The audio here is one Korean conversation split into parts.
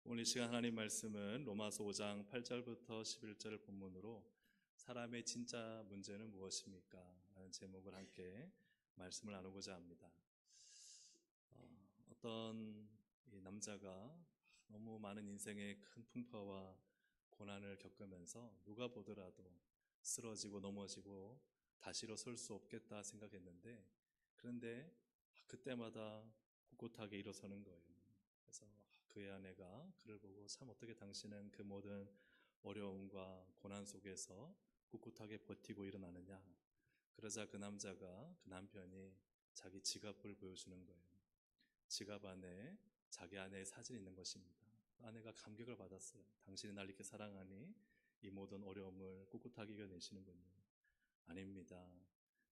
오늘 이 시간 하나님 말씀은 로마서 5장 8절부터 11절을 본문으로 사람의 진짜 문제는 무엇입니까? 라는 제목을 함께 말씀을 나누고자 합니다. 어떤 이 남자가 너무 많은 인생의 큰 풍파와 고난을 겪으면서 누가 보더라도 쓰러지고 넘어지고 다시로 설 수 없겠다 생각했는데, 그런데 그때마다 꿋꿋하게 일어서는 거예요. 그래서 그의 아내가 그를 보고, 참 어떻게 당신은 그 모든 어려움과 고난 속에서 꿋꿋하게 버티고 일어나느냐. 그러자 그 남자가, 그 남편이 자기 지갑을 보여주는 거예요. 지갑 안에 자기 아내의 사진이 있는 것입니다. 아내가 감격을 받았어요. 당신이 날 이렇게 사랑하니 이 모든 어려움을 꿋꿋하게 이겨내시는군요. 아닙니다.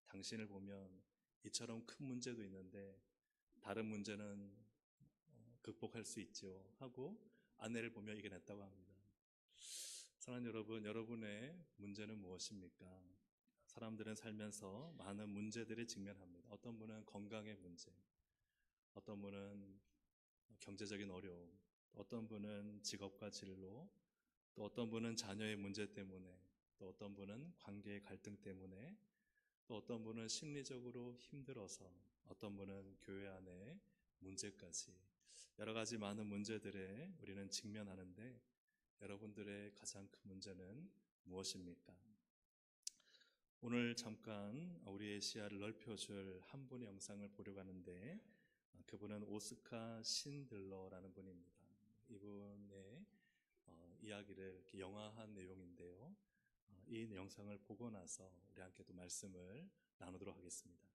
당신을 보면 이처럼 큰 문제도 있는데 다른 문제는 극복할 수 있죠 하고 아내를 보며 이겨냈다고 합니다. 사랑하는 여러분, 여러분의 문제는 무엇입니까? 사람들은 살면서 많은 문제들에 직면합니다. 어떤 분은 건강의 문제, 어떤 분은 경제적인 어려움, 어떤 분은 직업과 진로, 또 어떤 분은 자녀의 문제 때문에, 또 어떤 분은 관계의 갈등 때문에, 또 어떤 분은 심리적으로 힘들어서, 어떤 분은 교회 안에 문제까지 여러 가지 많은 문제들에 우리는 직면하는데, 여러분들의 가장 큰 문제는 무엇입니까? 오늘 잠깐 우리의 시야를 넓혀줄 한 분의 영상을 보려고 하는데, 그분은 오스카 신들러라는 분입니다. 이분의 이야기를 이렇게 영화한 내용인데요. 이 영상을 보고 나서 우리 함께 또 말씀을 나누도록 하겠습니다.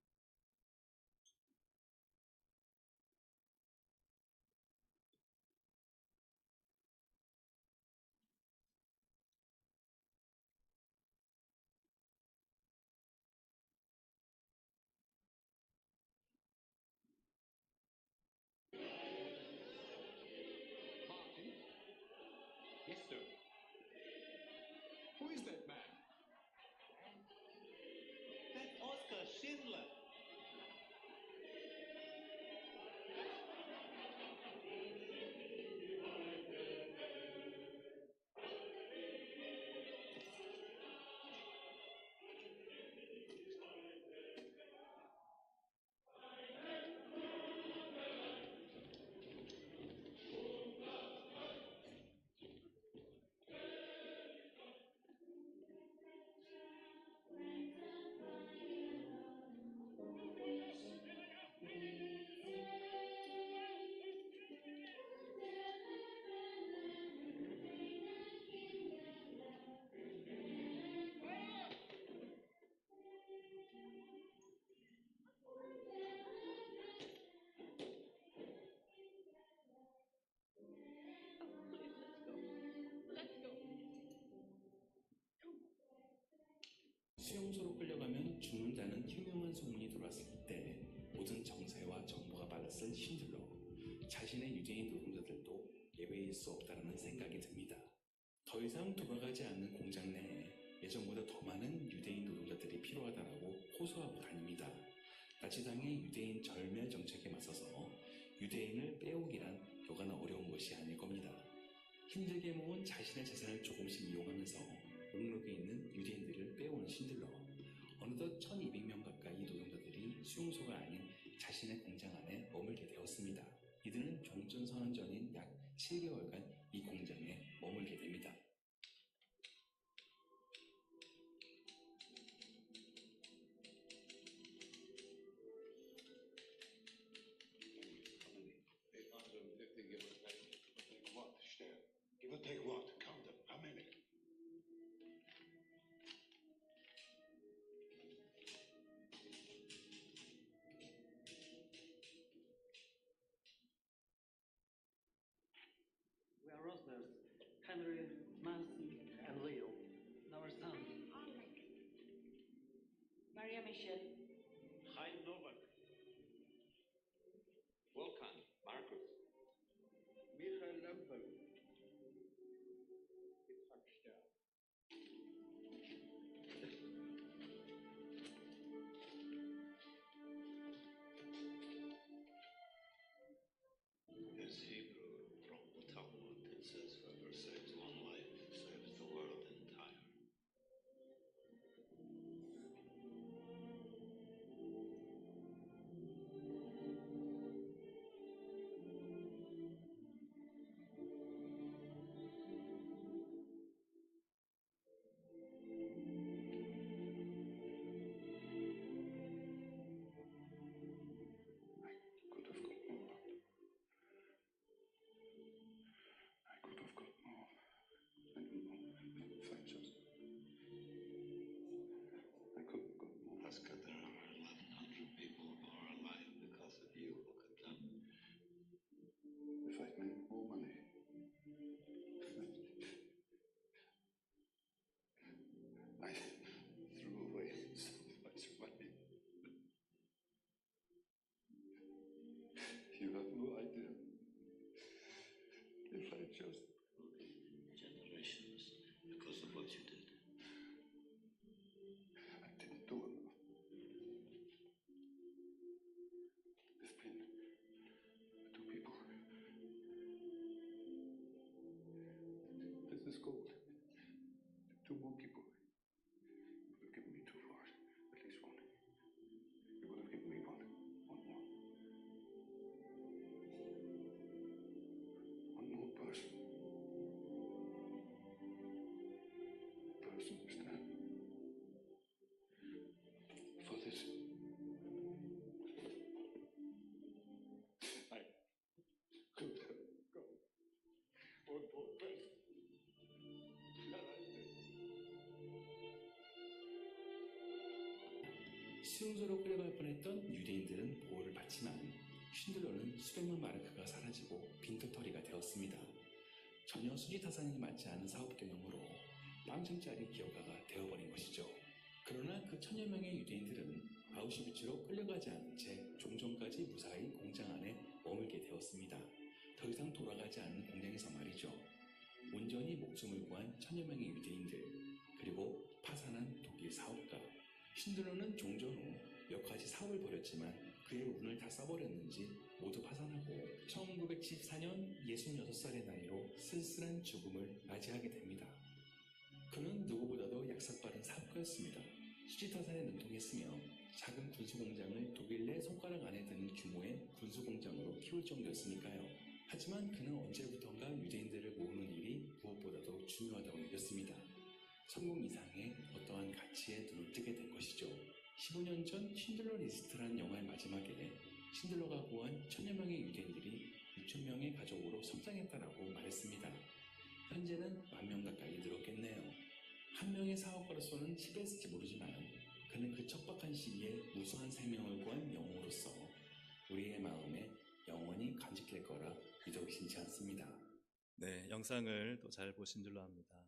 Martin? Yes, sir. Who is that man? That's Oscar Schindler. 수용소로 끌려가면 죽는다는 흉흉한 소문이 돌았을 때 모든 정세와 정보가 빨랐을 신들러, 자신의 유대인 노동자들도 예외일 수 없다는 생각이 듭니다. 더 이상 돌아가지 않는 공장 내에 예전보다 더 많은 유대인 노동자들이 필요하다라고 호소하고 다닙니다. 나치당의 유대인 절멸 정책에 맞서서 유대인을 빼오기란 여간 어려운 것이 아닐 겁니다. 힘들게 모은 자신의 재산을 조금씩 이용하면서 목록에 있는 유대인들을 빼오는 신들러, 어느덧 1200명 가까이 노동자들이 수용소가 아닌 자신의 공장 안에 머물게 되었습니다. 이들은 종전선언 전인 약 7개월간 이 공장에 머물게 됩니다. Give or take what? Count them. How many? We are Rosberg, Henry, Nancy, and Leo. And our son. Alex. Maria Michelle. Chaim Novak. Volkan, Marcus. Michael Lempel. Yitzhak Stern. از هیبرون راه و تموت I just Generations because of what you did. I didn't do enough. There's been two people. This is gold. Two more people. You would have given me two for it. At least one. You would have given me one. One more. One more person. Person, Stan. For this. I could have gone. One more person. That I did. 수용소로 끌려갈 뻔했던 유대인들은 보호를 받지만 쉰들러는 수백만 마르크가 사라지고 빈털터리가 되었습니다. 전혀 수지타산이 맞지 않은 사업 경영으로 빵점짜리 기업가가 되어버린 것이죠. 그러나 그 천여 명의 유대인들은 아우슈비츠로 끌려가지 않은 채 종전까지 무사히 공장 안에 머물게 되었습니다. 더 이상 돌아가지 않은 공장에서 말이죠. 온전히 목숨을 구한 천여 명의 유대인들, 그리고 파산한 독일 사업가. 쉰들러는 종전 후 몇 가지 사업을 벌였지만 그의 운을 다 써버렸는지 모두 파산하고 1914년 66살의 나이로 쓸쓸한 죽음을 맞이하게 됩니다. 그는 누구보다도 약삭빠른 사업가였습니다. 수지타산에 능통했으며 작은 군수공장을 독일 내 손가락 안에 드는 규모의 군수공장으로 키울 정도였으니까요. 하지만 그는 언제부턴가 유대인들을 모으는 일이 무엇보다도 중요하다고 여겼습니다. 성공 이상의 어떠한 가치에 눈을 뜨게 된 것이죠. 15년 전 쉰들러 리스트란 영화의 마지막에 쉰들러가 구한 천여 명의 유대인들이 6천 명의 가족으로 성장했다라고 말했습니다. 현재는 10,000명 가까이 늘었겠네요. 한 명의 사업가로서는 시대했을지 모르지만 그는 그 척박한 시기에 무수한 생명을 구한 영웅으로서 우리의 마음에 영원히 간직될 거라 믿어 의심치 않습니다. 네, 영상을 또 잘 보신 줄로 압니다.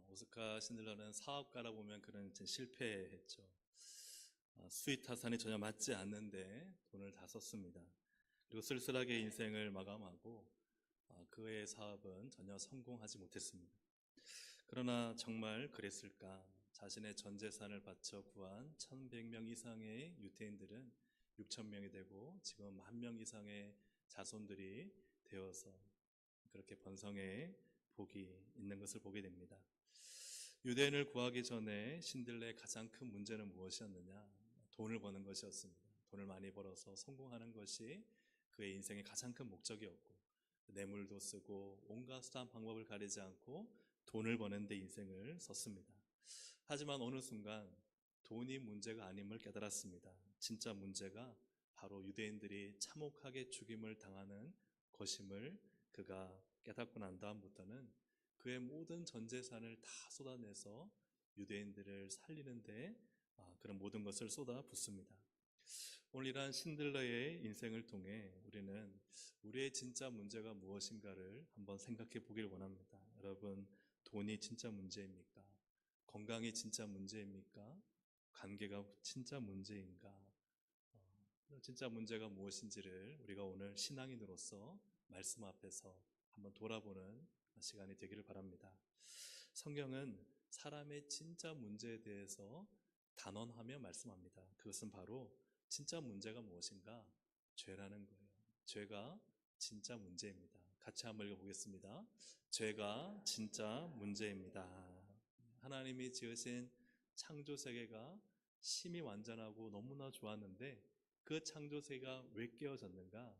오스카 신들러는 사업가라 보면 그는 이제 실패했죠. 수익 타산이 전혀 맞지 않는데 돈을 다 썼습니다. 그리고 쓸쓸하게 인생을 마감하고 그의 사업은 전혀 성공하지 못했습니다. 그러나 정말 그랬을까? 자신의 전 재산을 바쳐 구한 1,100명 이상의 유대인들은 6,000명이 되고 지금 10,000명 이상의 자손들이 되어서 그렇게 번성의 복이 있는 것을 보게 됩니다. 유대인을 구하기 전에 신들레의 가장 큰 문제는 무엇이었느냐? 돈을 버는 것이었습니다. 돈을 많이 벌어서 성공하는 것이 그의 인생의 가장 큰 목적이었고 뇌물도 쓰고 온갖 수단 방법을 가리지 않고 돈을 버는 데 인생을 썼습니다. 하지만 어느 순간 돈이 문제가 아님을 깨달았습니다. 진짜 문제가 바로 유대인들이 참혹하게 죽임을 당하는 것임을 그가 깨닫고 난 다음부터는 그의 모든 전 재산을 다 쏟아내서 유대인들을 살리는데 그런 모든 것을 쏟아붓습니다. 오늘 이러한 신들러의 인생을 통해 우리는 우리의 진짜 문제가 무엇인가를 한번 생각해 보길 원합니다. 여러분, 돈이 진짜 문제입니까? 건강이 진짜 문제입니까? 관계가 진짜 문제인가? 진짜 문제가 무엇인지를 우리가 오늘 신앙인으로서 말씀 앞에서 한번 돌아보는 시간이 되기를 바랍니다. 성경은 사람의 진짜 문제에 대해서 단언하며 말씀합니다. 그것은 바로 진짜 문제가 무엇인가? 죄라는 거예요. 죄가 진짜 문제입니다. 같이 한번 읽어보겠습니다. 죄가 진짜 문제입니다. 하나님이 지으신 창조 세계가 심히 완전하고 너무나 좋았는데 그 창조 세계가 왜 깨어졌는가?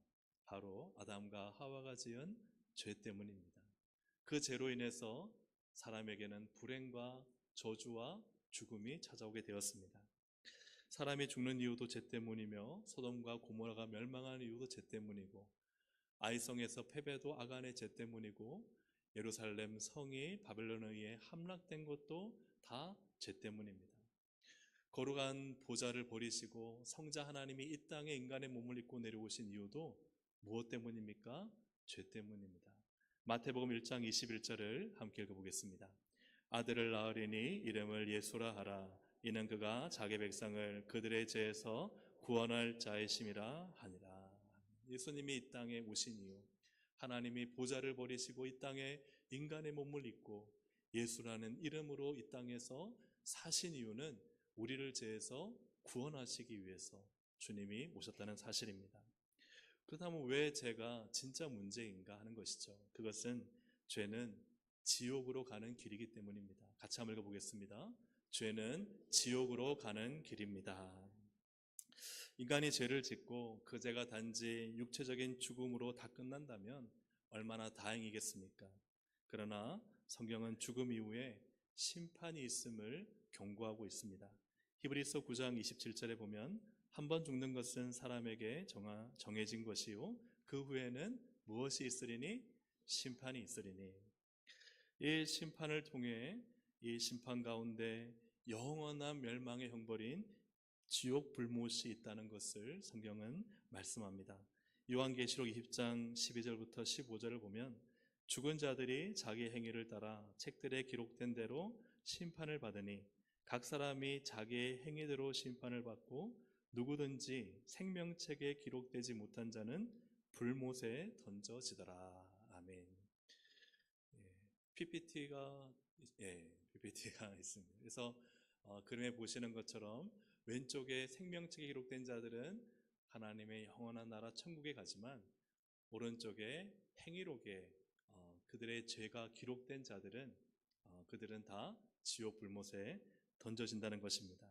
바로 아담과 하와가 지은 죄 때문입니다. 그 죄로 인해서 사람에게는 불행과 저주와 죽음이 찾아오게 되었습니다. 사람이 죽는 이유도 죄 때문이며 소돔과 고모라가 멸망하는 이유도 죄 때문이고 아이성에서 패배도 아간의 죄 때문이고 예루살렘 성이 바벨론에 의해 함락된 것도 다 죄 때문입니다. 거룩한 보좌를 버리시고 성자 하나님이 이 땅에 인간의 몸을 입고 내려오신 이유도 무엇 때문입니까? 죄 때문입니다. 마태복음 1장 21절을 함께 읽어보겠습니다. 아들을 낳으리니 이름을 예수라 하라. 이는 그가 자기 백성을 그들의 죄에서 구원할 자이심이라 하니라. 예수님이 이 땅에 오신 이유, 하나님이 보좌를 버리시고 이 땅에 인간의 몸을 입고 예수라는 이름으로 이 땅에서 사신 이유는 우리를 죄에서 구원하시기 위해서 주님이 오셨다는 사실입니다. 그렇다면 왜 죄가 진짜 문제인가 하는 것이죠. 그것은 죄는 지옥으로 가는 길이기 때문입니다. 같이 한번 읽어보겠습니다. 죄는 지옥으로 가는 길입니다. 인간이 죄를 짓고 그 죄가 단지 육체적인 죽음으로 다 끝난다면 얼마나 다행이겠습니까? 그러나 성경은 죽음 이후에 심판이 있음을 경고하고 있습니다. 히브리서 9장 27절에 보면 한 번 죽는 것은 사람에게 정해진 것이요 그 후에는 무엇이 있으리니? 심판이 있으리니. 이 심판을 통해 이 심판 가운데 영원한 멸망의 형벌인 지옥 불못이 있다는 것을 성경은 말씀합니다. 요한계시록 20장 12절부터 15절을 보면 죽은 자들이 자기 행위를 따라 책들에 기록된 대로 심판을 받으니 각 사람이 자기의 행위대로 심판을 받고 누구든지 생명책에 기록되지 못한 자는 불못에 던져지더라. 아멘. PPT가 있습니다. 그래서 그림에 보시는 것처럼 왼쪽에 생명책에 기록된 자들은 하나님의 영원한 나라 천국에 가지만 오른쪽에 행위록에 그들의 죄가 기록된 자들은 그들은 다 지옥 불못에 던져진다는 것입니다.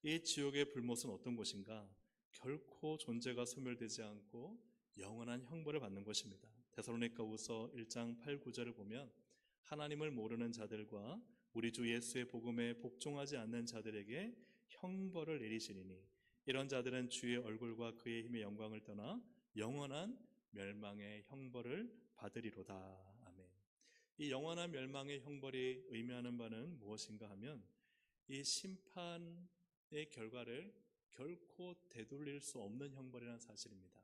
이 지옥의 불못은 어떤 곳인가? 결코 존재가 소멸되지 않고 영원한 형벌을 받는 것입니다. 데살로니가후서 1장 8, 9절을 보면 하나님을 모르는 자들과 우리 주 예수의 복음에 복종하지 않는 자들에게 형벌을 내리시리니 이런 자들은 주의 얼굴과 그의 힘의 영광을 떠나 영원한 멸망의 형벌을 받으리로다. 아멘. 이 영원한 멸망의 형벌이 의미하는 바는 무엇인가 하면 이 심판의 결과를 결코 되돌릴 수 없는 형벌이라는 사실입니다.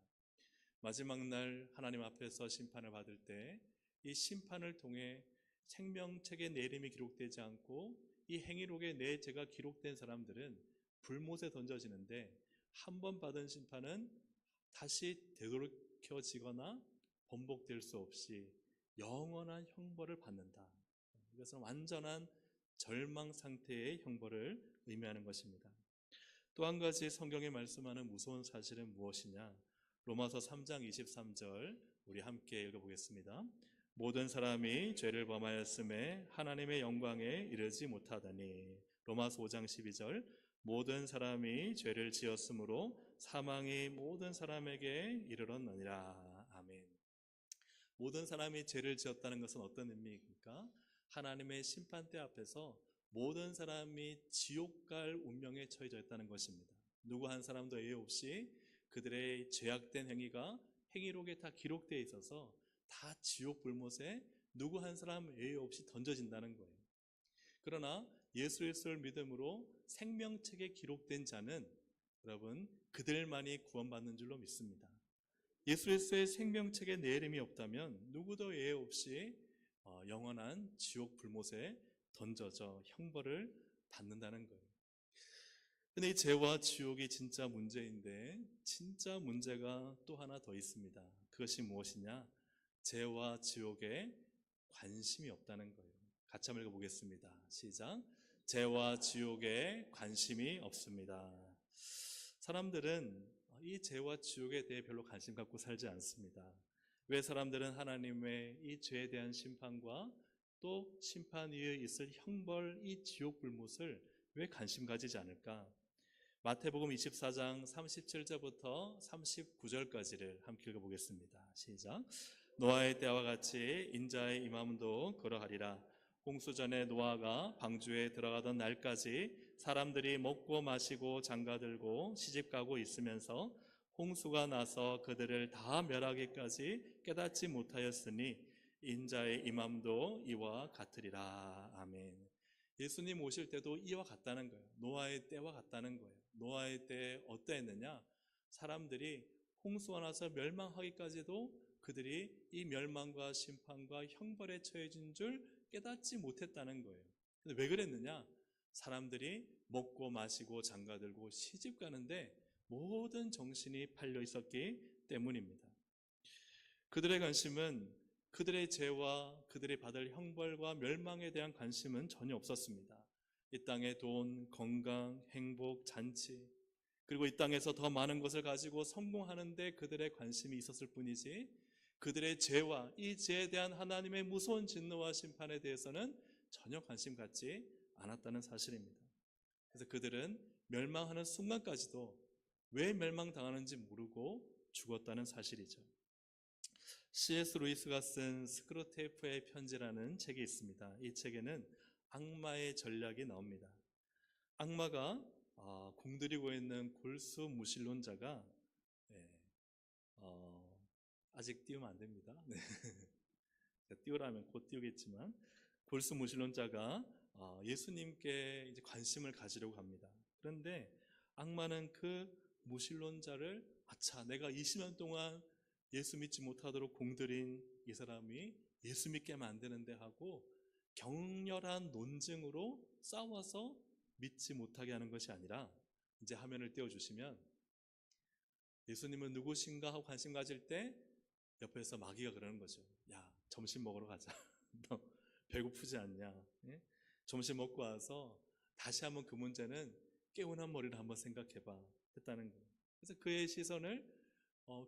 마지막 날 하나님 앞에서 심판을 받을 때 이 심판을 통해 생명책에 내 이름이 기록되지 않고 이 행위록에 내 죄가 기록된 사람들은 불못에 던져지는데 한 번 받은 심판은 다시 되돌려지거나 번복될 수 없이 영원한 형벌을 받는다. 이것은 완전한 절망 상태의 형벌을 의미하는 것입니다. 또 한 가지 성경에 말씀하는 무서운 사실은 무엇이냐? 로마서 3장 23절 우리 함께 읽어보겠습니다. 모든 사람이 죄를 범하였음에 하나님의 영광에 이르지 못하다니. 로마서 5장 12절 모든 사람이 죄를 지었으므로 사망이 모든 사람에게 이르렀느니라. 아멘. 모든 사람이 죄를 지었다는 것은 어떤 의미입니까? 하나님의 심판대 앞에서 모든 사람이 지옥 갈 운명에 처해져 있다는 것입니다. 누구 한 사람도 예외 없이 그들의 죄악된 행위가 행위록에 다 기록되어 있어서 다 지옥 불못에 누구 한 사람 예외 없이 던져진다는 거예요. 그러나 예수 그리스도를 믿음으로 생명책에 기록된 자는 여러분 그들만이 구원받는 줄로 믿습니다. 예수 그리스도의 생명책에 내 이름이 없다면 누구도 예외 없이 영원한 지옥 불못에 던져져 형벌을 받는다는 거예요. 근데 이 죄와 지옥이 진짜 문제인데 진짜 문제가 또 하나 더 있습니다. 그것이 무엇이냐? 죄와 지옥에 관심이 없다는 거예요. 같이 한번 읽어보겠습니다. 시작. 죄와 지옥에 관심이 없습니다. 사람들은 이 죄와 지옥에 대해 별로 관심 갖고 살지 않습니다. 왜 사람들은 하나님의 이 죄에 대한 심판과 또 심판 이후에 있을 형벌, 이 지옥 불못을 왜 관심 가지지 않을까? 마태복음 24장 37절부터 39절까지를 함께 읽어보겠습니다. 시작. 노아의 때와 같이 인자의 임함도 그러하리라. 홍수 전에 노아가 방주에 들어가던 날까지 사람들이 먹고 마시고 장가들고 시집가고 있으면서 홍수가 나서 그들을 다 멸하기까지 깨닫지 못하였으니 인자의 임함도 이와 같으리라. 아멘. 예수님 오실 때도 이와 같다는 거예요. 노아의 때와 같다는 거예요. 노아의 때 어떠했느냐? 사람들이 홍수가 나서 멸망하기까지도 그들이 이 멸망과 심판과 형벌에 처해진 줄 깨닫지 못했다는 거예요. 근데 왜 그랬느냐? 사람들이 먹고 마시고 장가들고 시집 가는데 모든 정신이 팔려 있었기 때문입니다. 그들의 관심은 그들의 죄와 그들이 받을 형벌과 멸망에 대한 관심은 전혀 없었습니다. 이 땅의 돈, 건강, 행복, 잔치, 그리고 이 땅에서 더 많은 것을 가지고 성공하는 데 그들의 관심이 있었을 뿐이지 그들의 죄와 이 죄에 대한 하나님의 무서운 진노와 심판에 대해서는 전혀 관심 갖지 않았다는 사실입니다. 그래서 그들은 멸망하는 순간까지도 왜 멸망당하는지 모르고 죽었다는 사실이죠. C.S. 루이스가 쓴 스크루테이프의 편지라는 책이 있습니다. 이 책에는 악마의 전략이 나옵니다. 악마가 공들이고 있는 골수 무신론자가 아직 띄우면 안 됩니다. 네. 띄우라면 곧 띄우겠지만 골수 무신론자가 예수님께 이제 관심을 가지려고 합니다. 그런데 악마는 그 무신론자를 아차, 내가 20년 동안 예수 믿지 못하도록 공들인 이 사람이 예수 믿게 하면 안 되는데 하고 격렬한 논증으로 싸워서 믿지 못하게 하는 것이 아니라 이제 화면을 띄워주시면 예수님은 누구신가 하고 관심 가질 때 옆에서 마귀가 그러는 거죠. 야, 점심 먹으러 가자. 너 배고프지 않냐? 예? 점심 먹고 와서 다시 한번 그 문제는 깨운한 머리를 한번 생각해봐 했다는 거예요. 그래서 그의 시선을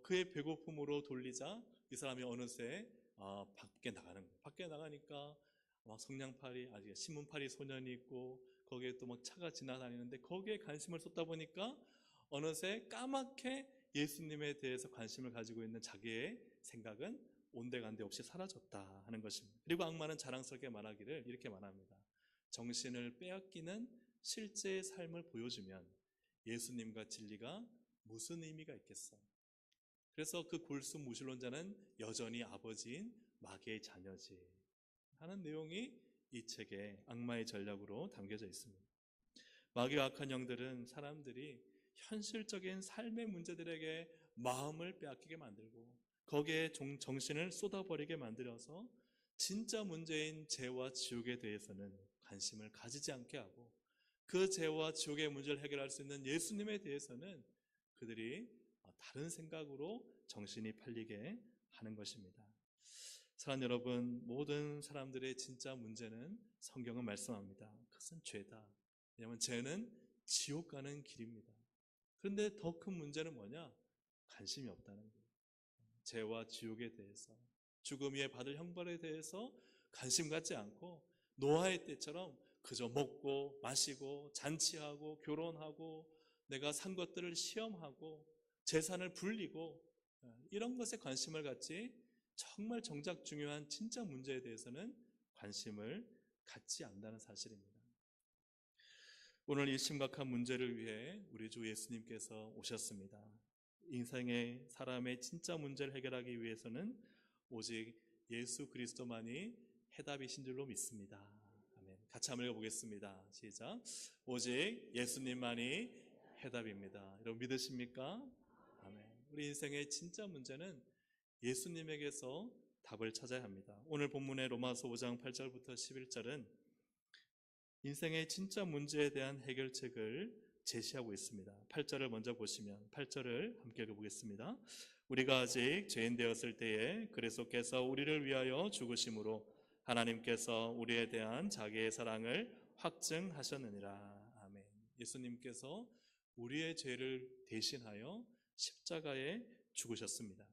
그의 배고픔으로 돌리자 이 사람이 어느새 밖에 나가는 거예요. 밖에 나가니까 막 성냥팔이, 아직 신문팔이 소년이 있고 거기에 또 막 차가 지나다니는데 거기에 관심을 쏟다 보니까 어느새 까맣게 예수님에 대해서 관심을 가지고 있는 자기의 생각은 온데간데 없이 사라졌다 하는 것입니다. 그리고 악마는 자랑스럽게 말하기를 이렇게 말합니다. 정신을 빼앗기는 실제의 삶을 보여주면 예수님과 진리가 무슨 의미가 있겠어? 그래서 그 골수 무신론자는 여전히 아버지인 마귀의 자녀지 하는 내용이 이 책에 악마의 전략으로 담겨져 있습니다. 마귀와 악한 영들은 사람들이 현실적인 삶의 문제들에게 마음을 빼앗기게 만들고 거기에 정신을 쏟아버리게 만들어서 진짜 문제인 죄와 지옥에 대해서는 관심을 가지지 않게 하고 그 죄와 지옥의 문제를 해결할 수 있는 예수님에 대해서는 그들이 다른 생각으로 정신이 팔리게 하는 것입니다. 사랑하는 여러분, 모든 사람들의 진짜 문제는 성경은 말씀합니다. 그것은 죄다. 왜냐하면 죄는 지옥 가는 길입니다. 그런데 더 큰 문제는 뭐냐? 관심이 없다는 거예요. 죄와 지옥에 대해서, 죽음 위에 받을 형벌에 대해서 관심 갖지 않고 노아의 때처럼 그저 먹고 마시고 잔치하고 결혼하고 내가 산 것들을 시험하고 재산을 불리고 이런 것에 관심을 갖지 정말 정작 중요한 진짜 문제에 대해서는 관심을 갖지 않는다는 사실입니다. 오늘 이 심각한 문제를 위해 우리 주 예수님께서 오셨습니다. 인생의 사람의 진짜 문제를 해결하기 위해서는 오직 예수 그리스도만이 해답이신 줄로 믿습니다. 아멘. 같이 한번 읽어보겠습니다. 시작. 오직 예수님만이 해답입니다. 여러분 믿으십니까? 아멘. 우리 인생의 진짜 문제는 예수님에게서 답을 찾아야 합니다. 오늘 본문의 로마서 5장 8절부터 11절은 인생의 진짜 문제에 대한 해결책을 제시하고 있습니다. 8절을 먼저 보시면 8절을 함께 읽어보겠습니다. 우리가 아직 죄인 되었을 때에 그리스도께서 우리를 위하여 죽으심으로 하나님께서 우리에 대한 자기의 사랑을 확증하셨느니라. 아멘. 예수님께서 우리의 죄를 대신하여 십자가에 죽으셨습니다.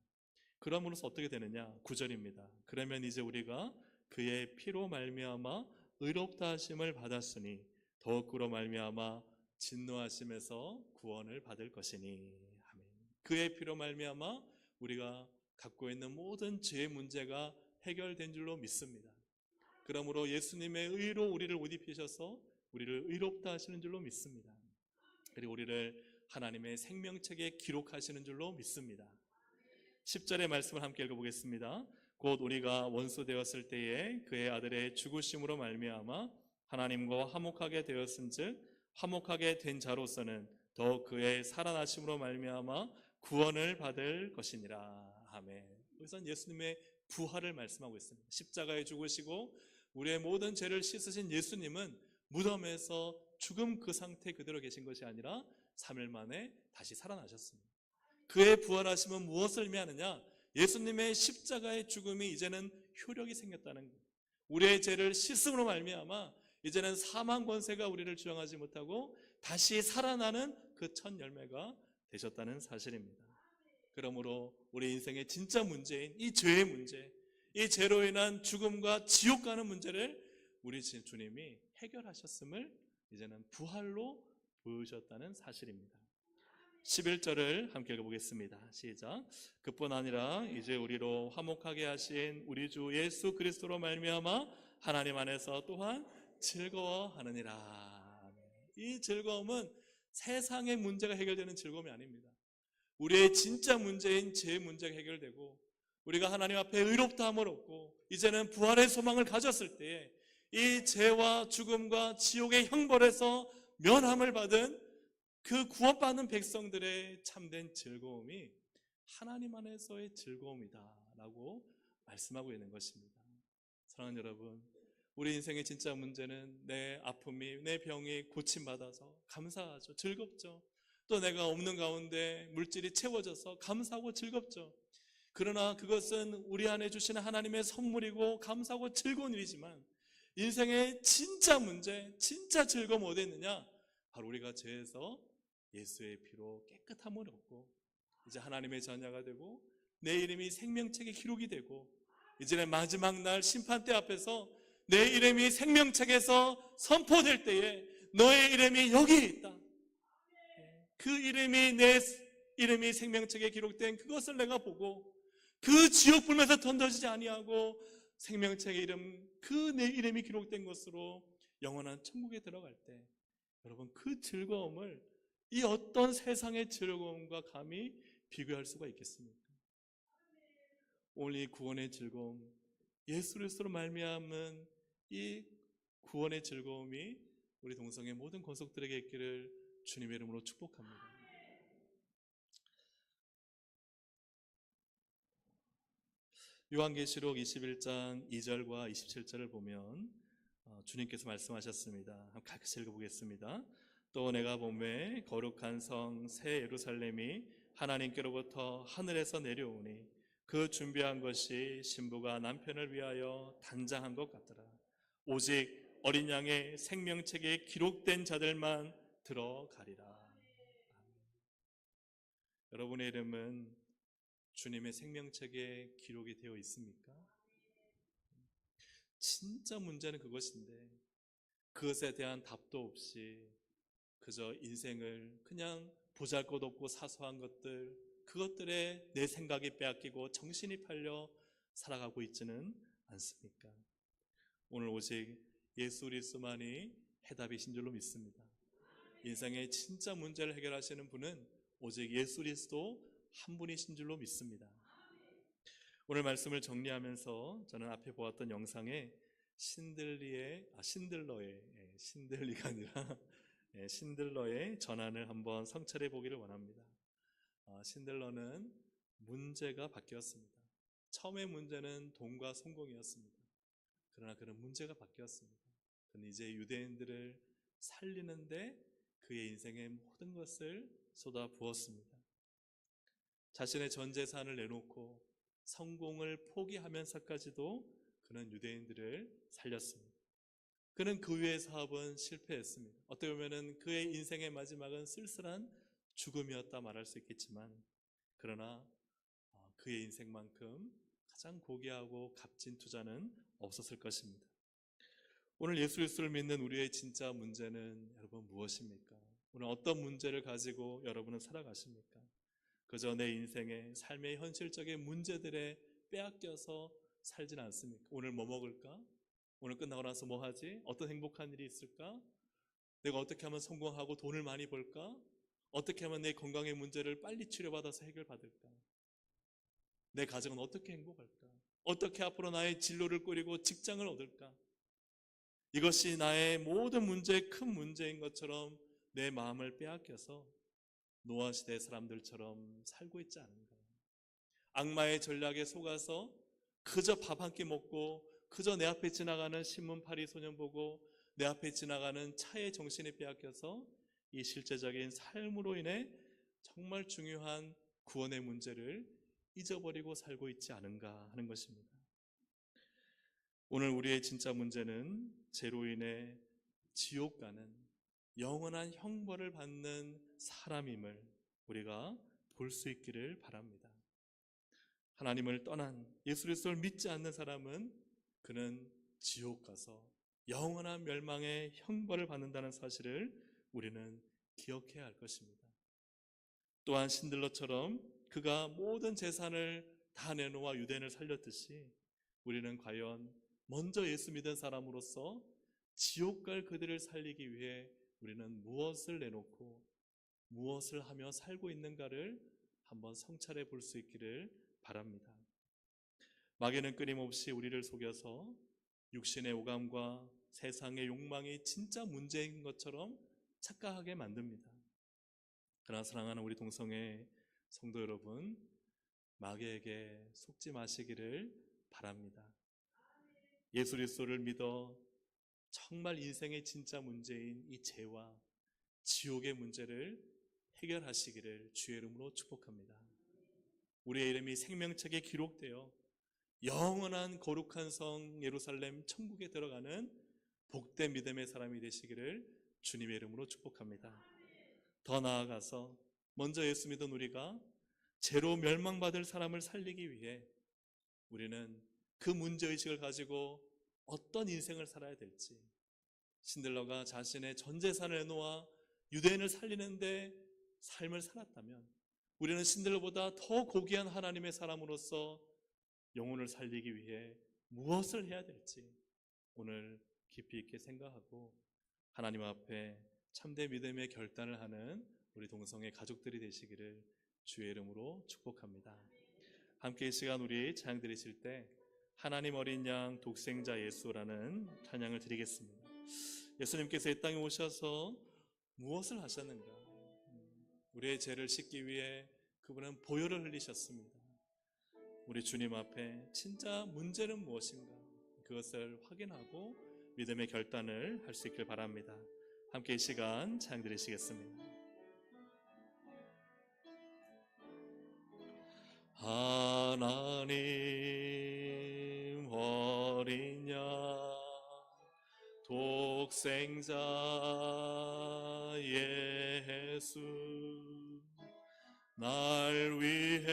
그러므로서 어떻게 되느냐? 9절입니다. 그러면 이제 우리가 그의 피로 말미암아 의롭다 하심을 받았으니 더욱 그로 말미암아 진노하심에서 구원을 받을 것이니. 아멘. 그의 피로 말미암아 우리가 갖고 있는 모든 죄의 문제가 해결된 줄로 믿습니다. 그러므로 예수님의 의로 우리를 옷 입히셔서 우리를 의롭다 하시는 줄로 믿습니다. 그리고 우리를 하나님의 생명책에 기록하시는 줄로 믿습니다. 10절의 말씀을 함께 읽어보겠습니다. 곧 우리가 원수 되었을 때에 그의 아들의 죽으심으로 말미암아 하나님과 화목하게 되었은즉 화목하게 된 자로서는 더욱 그의 살아나심으로 말미암아 구원을 받을 것이니라. 아멘. 여기서 예수님의 부활을 말씀하고 있습니다. 십자가에 죽으시고 우리의 모든 죄를 씻으신 예수님은 무덤에서 죽음 그 상태 그대로 계신 것이 아니라 3일 만에 다시 살아나셨습니다. 그의 부활하심은 무엇을 의미하느냐? 예수님의 십자가의 죽음이 이제는 효력이 생겼다는 거예요. 우리의 죄를 씻음으로 말미암아 이제는 사망 권세가 우리를 주장하지 못하고 다시 살아나는 그 첫 열매가 되셨다는 사실입니다. 그러므로 우리 인생의 진짜 문제인 이 죄의 문제, 이 죄로 인한 죽음과 지옥 가는 문제를 우리 주님이 해결하셨음을 이제는 부활로 보여주셨다는 사실입니다. 11절을 함께 읽어보겠습니다. 시작. 그뿐 아니라 이제 우리로 화목하게 하신 우리 주 예수 그리스도로 말미암아 하나님 안에서 또한 즐거워하느니라. 이 즐거움은 세상의 문제가 해결되는 즐거움이 아닙니다. 우리의 진짜 문제인 죄의 문제가 해결되고 우리가 하나님 앞에 의롭다함을 얻고 이제는 부활의 소망을 가졌을 때에 이 죄와 죽음과 지옥의 형벌에서 면함을 받은 그 구원받는 백성들의 참된 즐거움이 하나님 안에서의 즐거움이다 라고 말씀하고 있는 것입니다. 사랑하는 여러분, 우리 인생의 진짜 문제는 내 아픔이, 내 병이 고침받아서 감사하죠. 즐겁죠. 또 내가 없는 가운데 물질이 채워져서 감사하고 즐겁죠. 그러나 그것은 우리 안에 주시는 하나님의 선물이고 감사하고 즐거운 일이지만 인생의 진짜 문제, 진짜 즐거움 어디 있느냐? 바로 우리가 죄에서 예수의 피로 깨끗함을 얻고 이제 하나님의 자녀가 되고 내 이름이 생명책에 기록이 되고 이제는 마지막 날 심판대 앞에서 내 이름이 생명책에서 선포될 때에 너의 이름이 여기에 있다. 그 이름이 내 이름이 생명책에 기록된 그것을 내가 보고 그 지옥 불면서 던져지지 아니하고 생명책의 이름, 그 내 이름이 기록된 것으로 영원한 천국에 들어갈 때 여러분 그 즐거움을 이 어떤 세상의 즐거움과 감히 비교할 수가 있겠습니까? 오늘 이 구원의 즐거움, 예수 그리스도로 말미암은 이 구원의 즐거움이 우리 동성의 모든 권속들에게 있기를 주님의 이름으로 축복합니다. 요한계시록 21장 2절과 27절을 보면 주님께서 말씀하셨습니다. 한번 같이 읽어보겠습니다. 또 내가 보매 거룩한 성 새 예루살렘이 하나님께로부터 하늘에서 내려오니 그 준비한 것이 신부가 남편을 위하여 단장한 것 같더라. 오직 어린 양의 생명책에 기록된 자들만 들어가리라. 여러분의 이름은 주님의 생명책에 기록이 되어 있습니까? 진짜 문제는 그것인데 그것에 대한 답도 없이 그저 인생을 그냥 보잘것없고 사소한 것들, 그것들에 내 생각이 빼앗기고 정신이 팔려 살아가고 있지는 않습니까? 오늘 오직 예수 그리스도만이 해답이신 줄로 믿습니다. 인생의 진짜 문제를 해결하시는 분은 오직 예수 그리스도 한 분이신 줄로 믿습니다. 오늘 말씀을 정리하면서 저는 앞에 보았던 영상에 신들러가 아니라 신들러의 전환을 한번 성찰해 보기를 원합니다. 신들러는 문제가 바뀌었습니다. 처음의 문제는 돈과 성공이었습니다. 그러나 그런 문제가 바뀌었습니다. 그는 이제 유대인들을 살리는데 그의 인생의 모든 것을 쏟아 부었습니다. 자신의 전 재산을 내놓고 성공을 포기하면서까지도 그는 유대인들을 살렸습니다. 그는 그 위의 사업은 실패했습니다. 어떻게 보면 그의 인생의 마지막은 쓸쓸한 죽음이었다 말할 수 있겠지만 그러나 그의 인생만큼 가장 고귀하고 값진 투자는 없었을 것입니다. 오늘 예수 그리스도를 믿는 우리의 진짜 문제는 여러분 무엇입니까? 오늘 어떤 문제를 가지고 여러분은 살아가십니까? 그저 내 인생의 삶의 현실적인 문제들에 빼앗겨서 살진 않습니까? 오늘 뭐 먹을까? 오늘 끝나고 나서 뭐 하지? 어떤 행복한 일이 있을까? 내가 어떻게 하면 성공하고 돈을 많이 벌까? 어떻게 하면 내 건강의 문제를 빨리 치료받아서 해결받을까? 내 가정은 어떻게 행복할까? 어떻게 앞으로 나의 진로를 꾸리고 직장을 얻을까? 이것이 나의 모든 문제의 큰 문제인 것처럼 내 마음을 빼앗겨서 노아 시대 사람들처럼 살고 있지 않은가? 악마의 전략에 속아서 그저 밥 한 끼 먹고 그저 내 앞에 지나가는 신문파리 소년 보고 내 앞에 지나가는 차에 정신이 빼앗겨서 이 실제적인 삶으로 인해 정말 중요한 구원의 문제를 잊어버리고 살고 있지 않은가 하는 것입니다. 오늘 우리의 진짜 문제는 죄로 인해 지옥 가는 영원한 형벌을 받는 사람임을 우리가 볼 수 있기를 바랍니다. 하나님을 떠난 예수 그리스도를 믿지 않는 사람은 그는 지옥 가서 영원한 멸망의 형벌을 받는다는 사실을 우리는 기억해야 할 것입니다. 또한 신들러처럼 그가 모든 재산을 다 내놓아 유대인을 살렸듯이 우리는 과연 먼저 예수 믿은 사람으로서 지옥 갈 그들을 살리기 위해 우리는 무엇을 내놓고 무엇을 하며 살고 있는가를 한번 성찰해 볼 수 있기를 바랍니다. 마귀는 끊임없이 우리를 속여서 육신의 오감과 세상의 욕망이 진짜 문제인 것처럼 착각하게 만듭니다. 그러나 사랑하는 우리 동성애 성도 여러분, 마귀에게 속지 마시기를 바랍니다. 예수 그리스도를 믿어 정말 인생의 진짜 문제인 이 죄와 지옥의 문제를 해결하시기를 주의 이름으로 축복합니다. 우리의 이름이 생명책에 기록되어 영원한 거룩한 성 예루살렘 천국에 들어가는 복된 믿음의 사람이 되시기를 주님의 이름으로 축복합니다. 더 나아가서 먼저 예수 믿은 우리가 죄로 멸망받을 사람을 살리기 위해 우리는 그 문제의식을 가지고 어떤 인생을 살아야 될지, 신들러가 자신의 전 재산을 내놓아 유대인을 살리는데 삶을 살았다면 우리는 신들러보다 더 고귀한 하나님의 사람으로서 영혼을 살리기 위해 무엇을 해야 될지 오늘 깊이 있게 생각하고 하나님 앞에 참된 믿음의 결단을 하는 우리 동성애 가족들이 되시기를 주의 이름으로 축복합니다. 함께 이 시간 우리 찬양 드리실 때 하나님 어린 양 독생자 예수라는 찬양을 드리겠습니다. 예수님께서 이 땅에 오셔서 무엇을 하셨는가? 우리의 죄를 씻기 위해 그분은 보혈을 흘리셨습니다. 우리 주님 앞에 진짜 문제는 무엇인가? 그것을 확인하고 믿음의 결단을 할 수 있길 바랍니다. 함께 이 시간 찬양 드리시겠습니다. 하나님 어린 양 독생자 예수 날 위해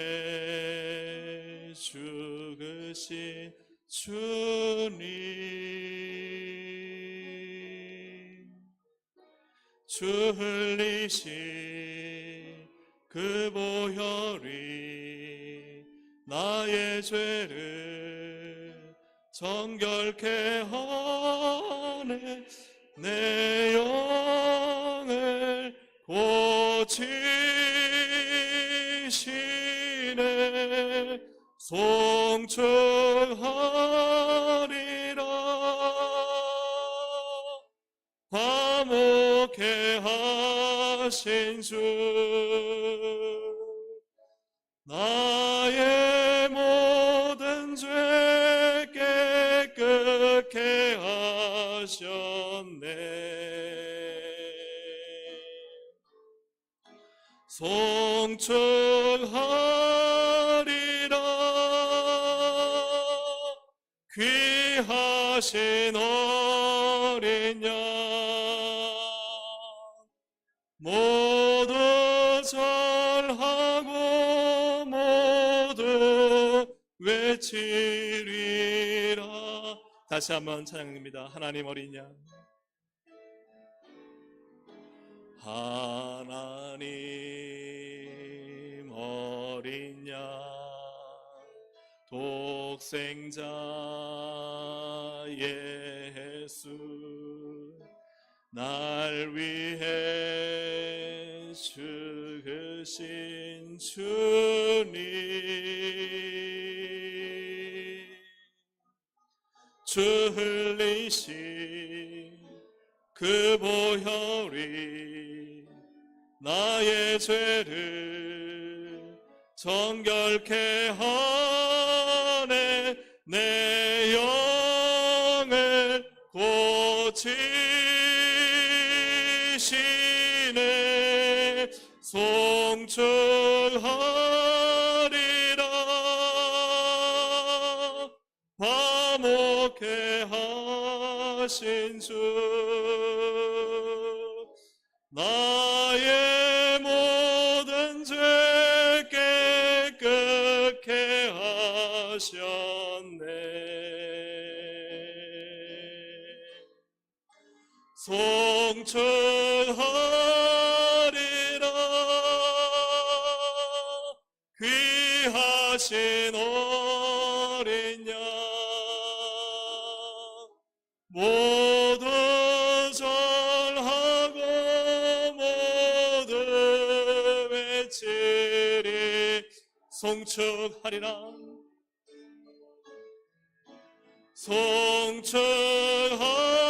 죽으신 주님 주 흘리신 그 보혈이 나의 죄를 정결케 하네 내 영을 고치시네 송축하리라 화목해 하신 주 나의 모든 죄 깨끗게 하셨네 송축하리라 귀하신 어린 양 모두 절하고 모두 외치리라. 다시 한번 찬양합니다. 하나님 어린 양 하나님 어린 양 독생자 예수 날 위해 죽으신 주님 주 흘리신 그 보혈이 나의 죄를 정결케 하네 내 영을 고치시네 송축하리라 화목해 하신 주 나의 모든 죄 깨끗게 하셨네. 송축하리라 귀하신 어린 양 모두 절하고 모두 외치리. 송축하리라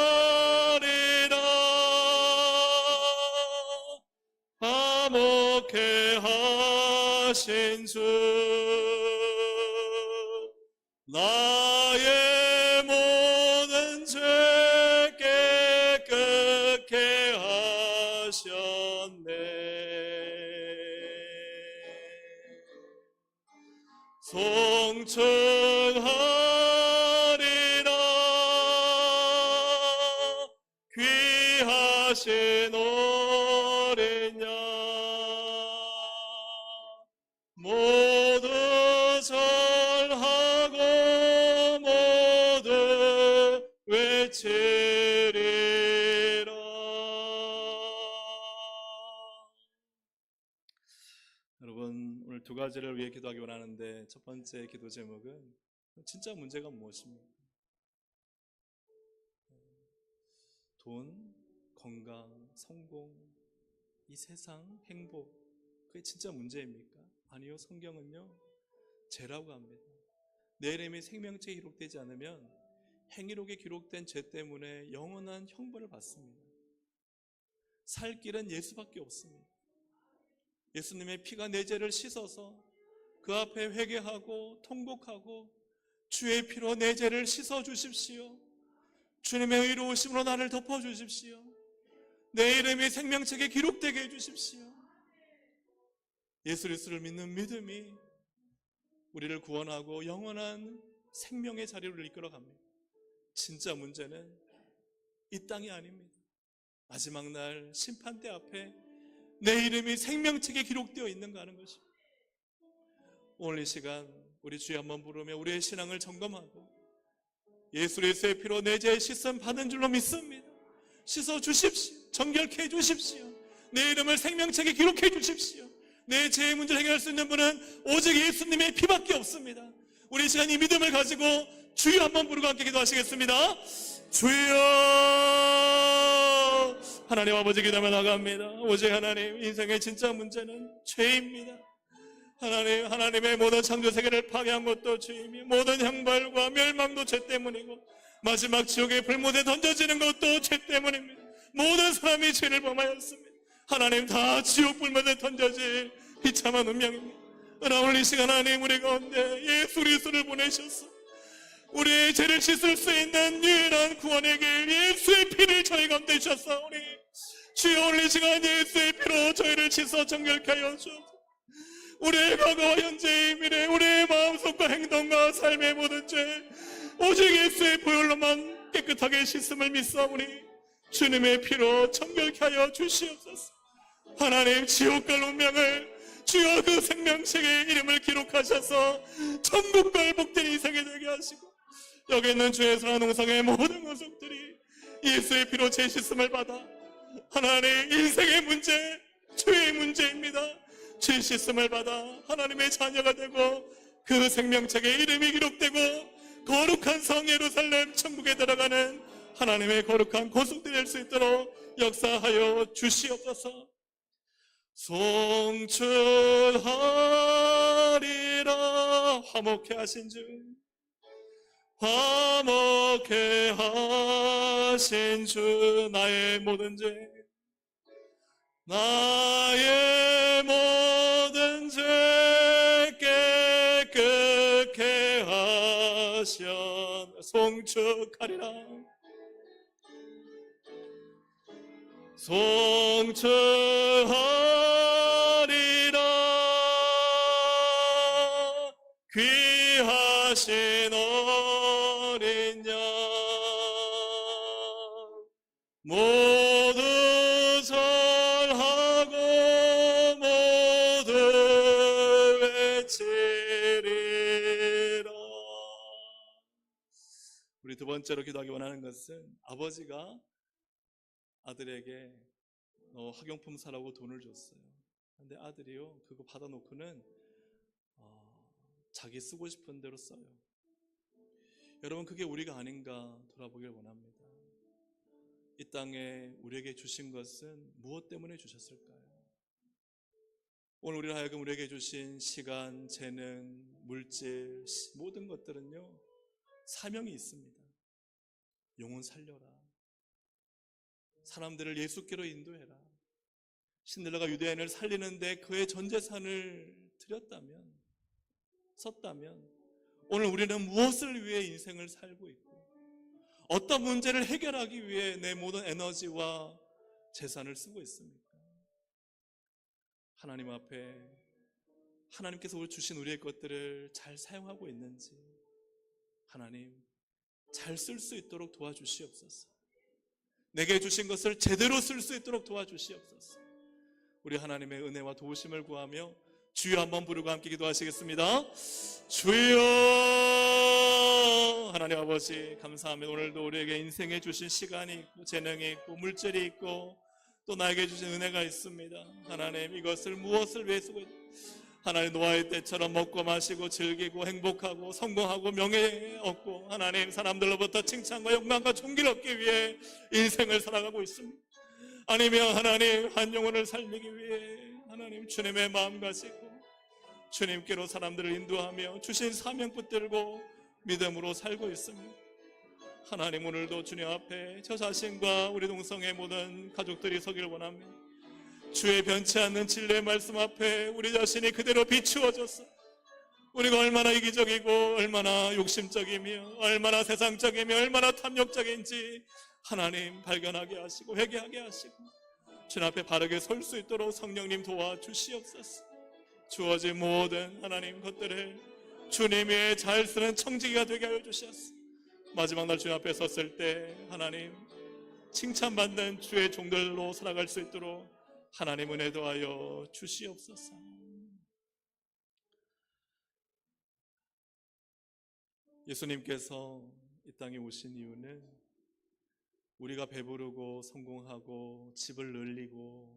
송축하리라 화목해 하신 주 나의 모든 죄 깨끗게 하셨네. 송축하리라 귀하신 어린 양 모두 절하고 모두 외치리라. 여러분, 오늘 두 가지를 위해 기도하기 원하는데 첫 번째 기도 제목은 진짜 문제가 무엇입니까? 돈, 건강, 성공, 이 세상, 행복, 그게 진짜 문제입니까? 아니요, 성경은요 죄라고 합니다. 내 이름이 생명책에 기록되지 않으면 행위록에 기록된 죄 때문에 영원한 형벌을 받습니다. 살 길은 예수밖에 없습니다. 예수님의 피가 내 죄를 씻어서 그 앞에 회개하고 통곡하고 주의 피로 내 죄를 씻어주십시오. 주님의 의로우심으로 나를 덮어주십시오. 내 이름이 생명책에 기록되게 해주십시오. 예수 그리스도를 믿는 믿음이 우리를 구원하고 영원한 생명의 자리로 이끌어갑니다. 진짜 문제는 이 땅이 아닙니다. 마지막 날 심판대 앞에 내 이름이 생명책에 기록되어 있는가 하는 것입니다. 오늘 이 시간 우리 주여 한번 부르며 우리의 신앙을 점검하고 예수 그리스도의 피로 내 죄 씻음 받은 줄로 믿습니다. 씻어 주십시오. 정결케 해 주십시오. 내 이름을 생명책에 기록해 주십시오. 내 죄의 문제를 해결할 수 있는 분은 오직 예수님의 피밖에 없습니다. 우리 이 시간 이 믿음을 가지고 주여 한번 부르고 함께 기도하시겠습니다. 주여. 하나님 아버지 기도하며 나갑니다. 오직 하나님, 인생의 진짜 문제는 죄입니다. 하나님의 모든 창조 세계를 파괴한 것도 죄이며 모든 형벌과 멸망도 죄 때문이고 마지막 지옥의 불못에 던져지는 것도 죄 때문입니다. 모든 사람이 죄를 범하였습니다. 하나님, 다 지옥 불못에 던져질 비참한 운명입니다. 그러나 오늘 이 시간 하나님 우리 가운데 예수 그리스도를 보내셔서 우리의 죄를 씻을 수 있는 유일한 구원의 길 예수의 피를 저희 가운데 주셨사오니 주여 오늘 이 시간 예수의 피로 저희를 씻어 정결케 하여 주옵소서. 우리의 과거와 현재의 미래, 우리의 마음속과 행동과 삶의 모든 죄 오직 예수의 보혈로만 깨끗하게 씻음을 믿사오니 주님의 피로 정결케 하여 주시옵소서. 하나님, 지옥갈 운명을 주여 그 생명책에 이름을 기록하셔서 천국갈 복된 인생이 되게 하시고 여기 있는 주의 사랑하는 동성의 모든 권속들이 예수의 피로 재씻음을 받아 하나님 인생의 문제, 죄의 문제입니다. 재씻음을 받아 하나님의 자녀가 되고 그 생명책에 이름이 기록되고 거룩한 성 예루살렘 천국에 들어가는 하나님의 거룩한 권속들이 될 수 있도록 역사하여 주시옵소서. 송축하리라 화목해 하신 주 화목해 하신 주 나의 모든 죄 나의 모든 죄 깨끗게 하셨 송축하리라 송축하리라 귀하신 어린 양 모두 절하고 모두 외치리라. 우리 두 번째로 기도하기 원하는 것은 아버지가 아들에게 학용품 사라고 돈을 줬어요. 근데 아들이요, 그거 받아놓고는 자기 쓰고 싶은 대로 써요. 여러분, 그게 우리가 아닌가 돌아보길 원합니다. 이 땅에 우리에게 주신 것은 무엇 때문에 주셨을까요? 오늘 우리를 하여금 우리에게 주신 시간, 재능, 물질, 모든 것들은요, 사명이 있습니다. 영혼 살려라. 사람들을 예수께로 인도해라. 신들라가 유대인을 살리는데 그의 전 재산을 드렸다면, 썼다면 오늘 우리는 무엇을 위해 인생을 살고 있고 어떤 문제를 해결하기 위해 내 모든 에너지와 재산을 쓰고 있습니까? 하나님 앞에 하나님께서 주신 우리의 것들을 잘 사용하고 있는지 하나님 잘 쓸 수 있도록 도와주시옵소서. 내게 주신 것을 제대로 쓸 수 있도록 도와주시옵소서. 우리 하나님의 은혜와 도우심을 구하며 주여 한번 부르고 함께 기도하시겠습니다. 주여. 하나님 아버지 감사합니다. 오늘도 우리에게 인생에 주신 시간이 있고 재능이 있고 물질이 있고 또 나에게 주신 은혜가 있습니다. 하나님, 이것을 무엇을 위해 쓰고 하나님, 노아의 때처럼 먹고 마시고 즐기고 행복하고 성공하고 명예 얻고 하나님, 사람들로부터 칭찬과 영광과 존귀를 얻기 위해 인생을 살아가고 있습니다. 아니면 하나님, 한 영혼을 살리기 위해 하나님 주님의 마음 가지고 주님께로 사람들을 인도하며 주신 사명 붙들고 믿음으로 살고 있습니다. 하나님, 오늘도 주님 앞에 저 자신과 우리 동성의 모든 가족들이 서기를 원합니다. 주의 변치 않는 진리의 말씀 앞에 우리 자신이 그대로 비추어져서 우리가 얼마나 이기적이고 얼마나 욕심적이며 얼마나 세상적이며 얼마나 탐욕적인지 하나님 발견하게 하시고 회개하게 하시고 주님 앞에 바르게 설 수 있도록 성령님 도와주시옵소서. 주어진 모든 하나님 것들을 주님의 잘 쓰는 청지기가 되게 하여 주시옵소서. 마지막 날 주님 앞에 섰을 때 하나님 칭찬받는 주의 종들로 살아갈 수 있도록 하나님 은혜 도하여 주시옵소서. 예수님께서 이 땅에 오신 이유는 우리가 배부르고 성공하고 집을 늘리고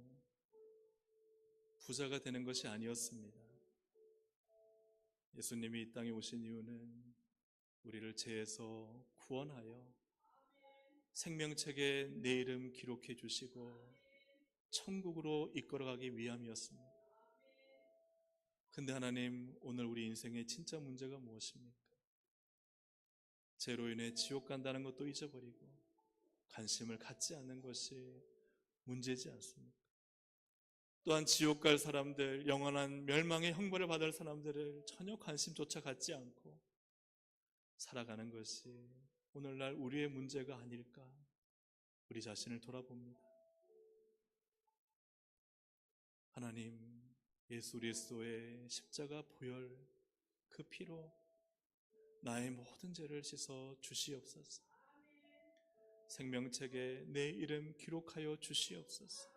부자가 되는 것이 아니었습니다. 예수님이 이 땅에 오신 이유는 우리를 죄에서 구원하여 생명책에 내 이름 기록해 주시고 천국으로 이끌어가기 위함이었습니다. 근데 하나님, 오늘 우리 인생의 진짜 문제가 무엇입니까? 죄로 인해 지옥 간다는 것도 잊어버리고 관심을 갖지 않는 것이 문제지 않습니까? 또한 지옥 갈 사람들, 영원한 멸망의 형벌을 받을 사람들을 전혀 관심조차 갖지 않고 살아가는 것이 오늘날 우리의 문제가 아닐까, 우리 자신을 돌아봅니다. 하나님, 예수 그리스도의 십자가 보혈 그 피로 나의 모든 죄를 씻어 주시옵소서. 생명책에 내 이름 기록하여 주시옵소서.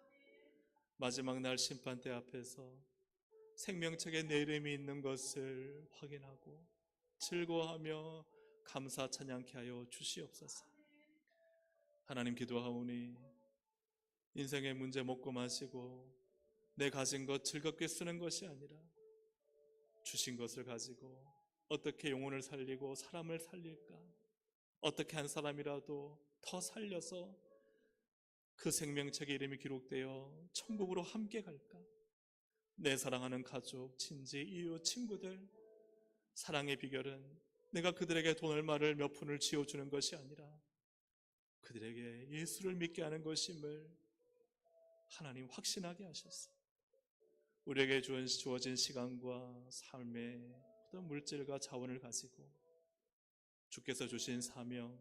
마지막 날 심판대 앞에서 생명책에 내 이름이 있는 것을 확인하고 즐거워하며 감사 찬양케 하여 주시옵소서. 하나님, 기도하오니 인생의 문제 먹고 마시고 내 가진 것 즐겁게 쓰는 것이 아니라 주신 것을 가지고 어떻게 영혼을 살리고 사람을 살릴까, 어떻게 한 사람이라도 더 살려서 그 생명책에 이름이 기록되어 천국으로 함께 갈까, 내 사랑하는 가족, 친지, 이웃, 친구들 사랑의 비결은 내가 그들에게 돈 얼마를 몇 푼을 쥐어주는 것이 아니라 그들에게 예수를 믿게 하는 것임을 하나님 확신하게 하셨어요. 우리에게 주어진 시간과 삶의 어떤 물질과 자원을 가지고 주께서 주신 사명,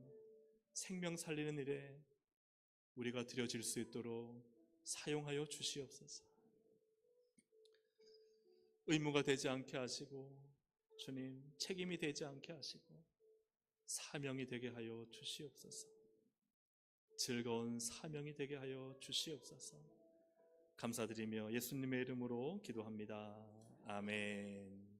생명 살리는 일에 우리가 드려질 수 있도록 사용하여 주시옵소서. 의무가 되지 않게 하시고 주님, 책임이 되지 않게 하시고 사명이 되게 하여 주시옵소서. 즐거운 사명이 되게 하여 주시옵소서. 감사드리며 예수님의 이름으로 기도합니다. 아멘.